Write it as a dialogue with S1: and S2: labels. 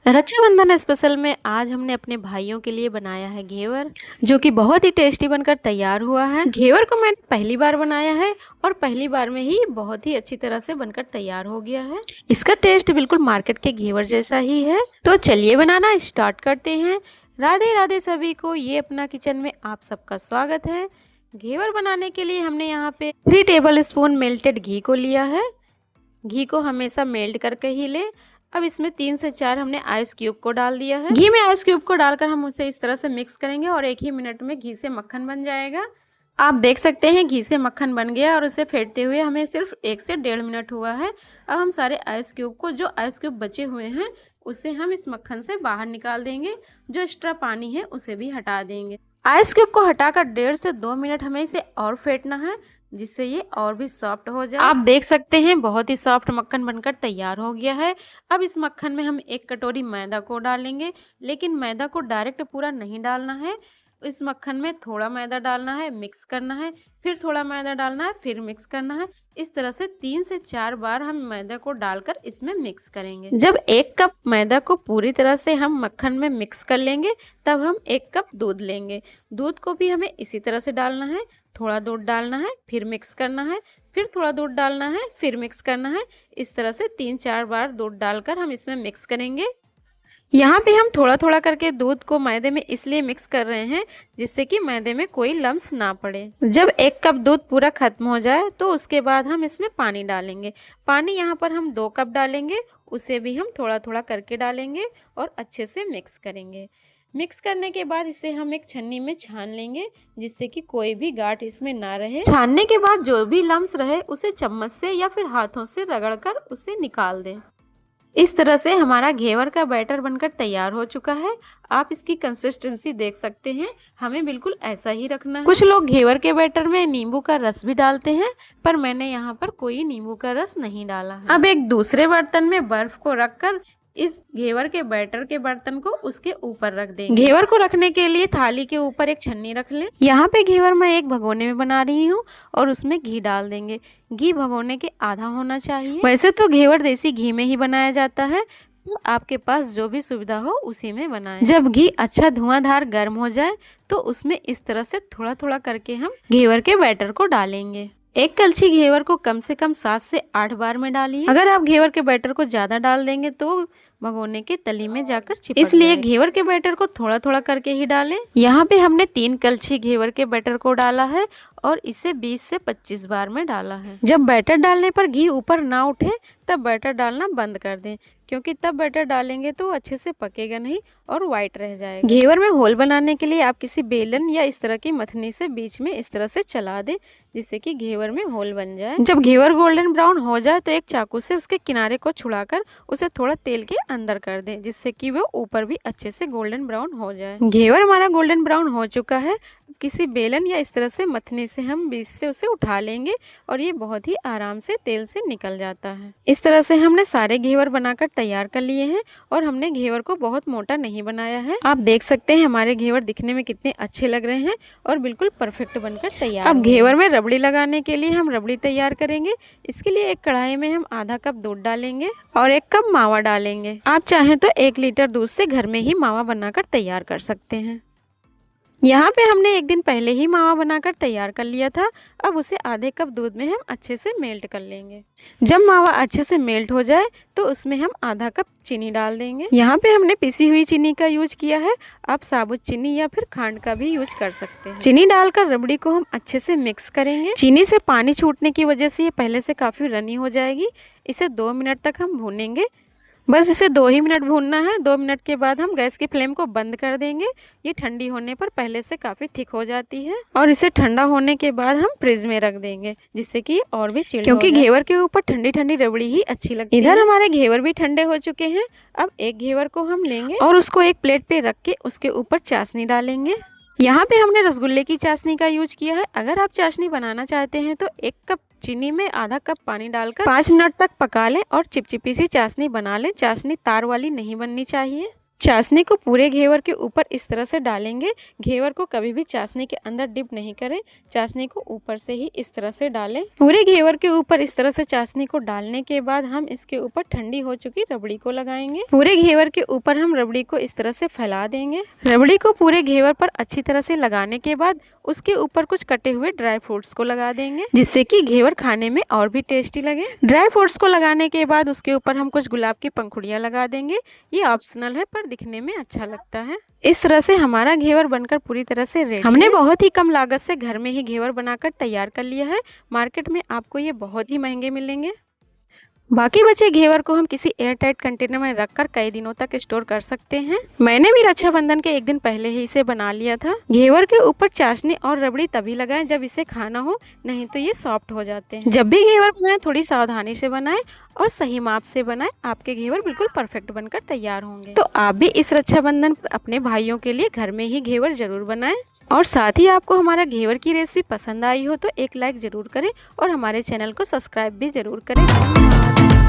S1: Rakshabandhan special में आज हमने अपने भाइयों के लिए बनाया है घेवर, जो कि बहुत ही टेस्टी बनकर तैयार हुआ है। घेवर को मैंने पहली बार बनाया है और पहली बार में ही बहुत ही अच्छी तरह से बनकर तैयार हो गया है। इसका टेस्ट बिल्कुल मार्केट के घेवर जैसा ही है। तो चलिए बनाना स्टार्ट करते हैं। राधे राधे सभी को, ये अपना किचन में आप सबका स्वागत है। घेवर बनाने के लिए हमने यहाँ पे 3 टेबल स्पून मेल्टेड घी को लिया है। घी को हमेशा मेल्ट करके ही लें। अब इसमें 3 से 4 हमने आइस क्यूब को डाल दिया है। घी में आइस क्यूब को डालकर हम उसे इस तरह से मिक्स करेंगे और 1 ही मिनट में घी से मक्खन बन जाएगा। आप देख सकते हैं घी से मक्खन बन गया और उसे फेंटते हुए हमें सिर्फ 1 से 1.5 मिनट हुआ है। अब हम सारे आइस क्यूब को, जो आइस क्यूब बचे हुए हैं, उसे हम इस मक्खन से बाहर निकाल देंगे। जो एक्स्ट्रा पानी है उसे भी हटा देंगे। आइस क्यूब को हटाकर 1.5 से 2 मिनट हमें इसे और फेंटना है, जिससे ये और भी सॉफ्ट हो जाए। आप देख सकते हैं बहुत ही सॉफ्ट मक्खन बनकर तैयार हो गया है। अब इस मक्खन में हम 1 कटोरी मैदा को डालेंगे, लेकिन मैदा को डायरेक्ट पूरा नहीं डालना है। इस मक्खन में थोड़ा मैदा डालना है, मिक्स करना है, फिर थोड़ा मैदा डालना है, फिर मिक्स करना है। इस तरह से 3 से 4 बार हम मैदा को डालकर इसमें मिक्स करेंगे। जब 1 कप मैदा को पूरी तरह से हम मक्खन में मिक्स कर लेंगे, तब हम 1 कप दूध लेंगे। दूध को भी हमें इसी तरह से डालना है। थोड़ा दूध डालना है, फिर मिक्स करना है, फिर थोड़ा दूध डालना है, फिर मिक्स करना है। इस तरह से 3-4 बार दूध डालकर हम इसमें मिक्स करेंगे। यहाँ पे हम थोड़ा थोड़ा करके दूध को मैदे में इसलिए मिक्स कर रहे हैं जिससे कि मैदे में कोई लम्स ना पड़े। जब 1 कप दूध पूरा खत्म हो जाए तो उसके बाद हम इसमें पानी डालेंगे। पानी यहाँ पर हम 2 कप डालेंगे, उसे भी हम थोड़ा थोड़ा करके डालेंगे और अच्छे से मिक्स करेंगे। मिक्स करने के बाद इसे हम एक छन्नी में छान लेंगे, जिससे कि कोई भी गांठ इसमें ना रहे। छानने के बाद जो भी लम्स रहे उसे चम्मच से या फिर हाथों से रगड़कर उसे निकाल दें। इस तरह से हमारा घेवर का बैटर बनकर तैयार हो चुका है। आप इसकी कंसिस्टेंसी देख सकते हैं, हमें बिल्कुल ऐसा ही रखना है। कुछ लोग घेवर के बैटर में नींबू का रस भी डालते हैं, पर मैंने यहाँ पर कोई नींबू का रस नहीं डाला है। अब एक दूसरे बर्तन में बर्फ को रखकर इस घेवर के बैटर के बर्तन को उसके ऊपर रख देंगे। घेवर को रखने के लिए थाली के ऊपर एक छन्नी रख लें। यहाँ पे घेवर मैं एक भगोने में बना रही हूँ और उसमें घी डाल देंगे। घी भगोने के आधा होना चाहिए। वैसे तो घेवर देसी घी में ही बनाया जाता है, तो आपके पास जो भी सुविधा हो उसी में बनाएं। जब घी अच्छा धुआंधार गर्म हो जाए तो उसमें इस तरह से थोड़ा थोड़ा करके हम घेवर के बैटर को डालेंगे। 1 कलछी घेवर को कम से कम 7 से 8 बार में डालिए। अगर आप घेवर के बैटर को ज्यादा डाल देंगे तो भगोने के तली में जाकर चिपक जाएगा। इसलिए घेवर के बैटर को थोड़ा थोड़ा करके ही डालें। यहाँ पे हमने 3 कलछी घेवर के बैटर को डाला है और इसे 20 से 25 बार में डाला है। जब बैटर डालने पर घी ऊपर ना उठे तब बैटर डालना बंद कर दें, क्योंकि तब बैटर डालेंगे तो अच्छे से पकेगा नहीं और वाइट रह जाएगा। घेवर में होल बनाने के लिए आप किसी बेलन या इस तरह की मथनी से बीच में इस तरह से चला दें, जिससे कि घेवर में होल बन जाए। जब घेवर गोल्डन ब्राउन हो जाए तो एक चाकू से उसके किनारे को छुड़ाकर उसे थोड़ा तेल के अंदर कर दें, जिससे कि वो ऊपर भी अच्छे से गोल्डन ब्राउन हो जाए। घेवर हमारा गोल्डन ब्राउन हो चुका है। किसी बेलन या इस तरह से मथने से हम बीच से उसे उठा लेंगे और ये बहुत ही आराम से तेल से निकल जाता है। इस तरह से हमने सारे घेवर बनाकर तैयार कर लिए हैं और हमने घेवर को बहुत मोटा नहीं बनाया है। आप देख सकते हैं हमारे घेवर दिखने में कितने अच्छे लग रहे हैं और बिल्कुल परफेक्ट बनकर तैयार। अब घेवर में रबड़ी लगाने के लिए हम रबड़ी तैयार करेंगे। इसके लिए एक कढ़ाई में हम आधा कप दूध डालेंगे और 1 कप मावा डालेंगे। आप चाहें तो 1 लीटर दूध से घर में ही मावा बनाकर तैयार कर सकते हैं। यहाँ पे हमने 1 दिन पहले ही मावा बनाकर तैयार कर लिया था। अब उसे आधे कप दूध में हम अच्छे से मेल्ट कर लेंगे। जब मावा अच्छे से मेल्ट हो जाए तो उसमें हम आधा कप चीनी डाल देंगे। यहाँ पे हमने पिसी हुई चीनी का यूज किया है। आप साबुत चीनी या फिर खांड का भी यूज कर सकते हैं। चीनी डालकर रबड़ी को हम अच्छे से मिक्स करेंगे। चीनी से पानी छूटने की वजह से ये पहले से काफी रनी हो जाएगी। इसे 2 मिनट तक हम भूनेंगे। बस इसे 2 ही मिनट भूनना है। 2 मिनट के बाद हम गैस की फ्लेम को बंद कर देंगे। ये ठंडी होने पर पहले से काफी थिक हो जाती है और इसे ठंडा होने के बाद हम फ्रिज में रख देंगे, जिससे कि और भी चिल्ड हो जाए। क्योंकि घेवर के ऊपर ठंडी ठंडी रबड़ी ही अच्छी लगती है। इधर हमारे घेवर भी ठंडे हो चुके हैं। अब एक घेवर को हम लेंगे और उसको एक प्लेट पे रख के उसके ऊपर चाशनी डालेंगे। यहाँ पे हमने रसगुल्ले की चाशनी का यूज किया है। अगर आप चाशनी बनाना चाहते हैं तो 1 कप चीनी में आधा कप पानी डालकर 5 मिनट तक पका लें और चिपचिपी सी चाशनी बना लें। चाशनी तार वाली नहीं बननी चाहिए। चाशनी को पूरे घेवर के ऊपर इस तरह से डालेंगे। घेवर को कभी भी चाशनी के अंदर डिप नहीं करें, चाशनी को ऊपर से ही इस तरह से डालें। पूरे घेवर के ऊपर इस तरह से चाशनी को डालने के बाद हम इसके ऊपर ठंडी हो चुकी रबड़ी को लगाएंगे। पूरे घेवर के ऊपर हम रबड़ी को इस तरह से फैला देंगे। रबड़ी को पूरे घेवर पर अच्छी तरह से लगाने के बाद उसके ऊपर कुछ कटे हुए ड्राई फ्रूट्स को लगा देंगे, जिससे कि घेवर खाने में और भी टेस्टी लगे। ड्राई फ्रूट्स को लगाने के बाद उसके ऊपर हम कुछ गुलाब की पंखुड़ियाँ लगा देंगे। ये ऑप्शनल है पर दिखने में अच्छा लगता है। इस तरह से हमारा घेवर बनकर पूरी तरह से रेडी। हमने बहुत ही कम लागत से घर में ही घेवर बनाकर तैयार कर लिया है। मार्केट में आपको ये बहुत ही महंगे मिलेंगे। बाकी बचे घेवर को हम किसी एयर टाइट कंटेनर में रखकर कई दिनों तक स्टोर कर सकते हैं। मैंने भी रक्षाबंधन के एक दिन पहले ही इसे बना लिया था। घेवर के ऊपर चाशनी और रबड़ी तभी लगाएं जब इसे खाना हो, नहीं तो ये सॉफ्ट हो जाते हैं। जब भी घेवर बनाएं थोड़ी सावधानी से बनाएं और सही माप से बनाएं, आपके घेवर बिल्कुल परफेक्ट बनकर तैयार होंगे। तो आप भी इस रक्षाबंधन पर अपने भाइयों के लिए घर में ही घेवर जरूर बनाएं। और साथ ही आपको हमारा घेवर की रेसिपी पसंद आई हो तो एक लाइक ज़रूर करें और हमारे चैनल को सब्सक्राइब भी ज़रूर करें।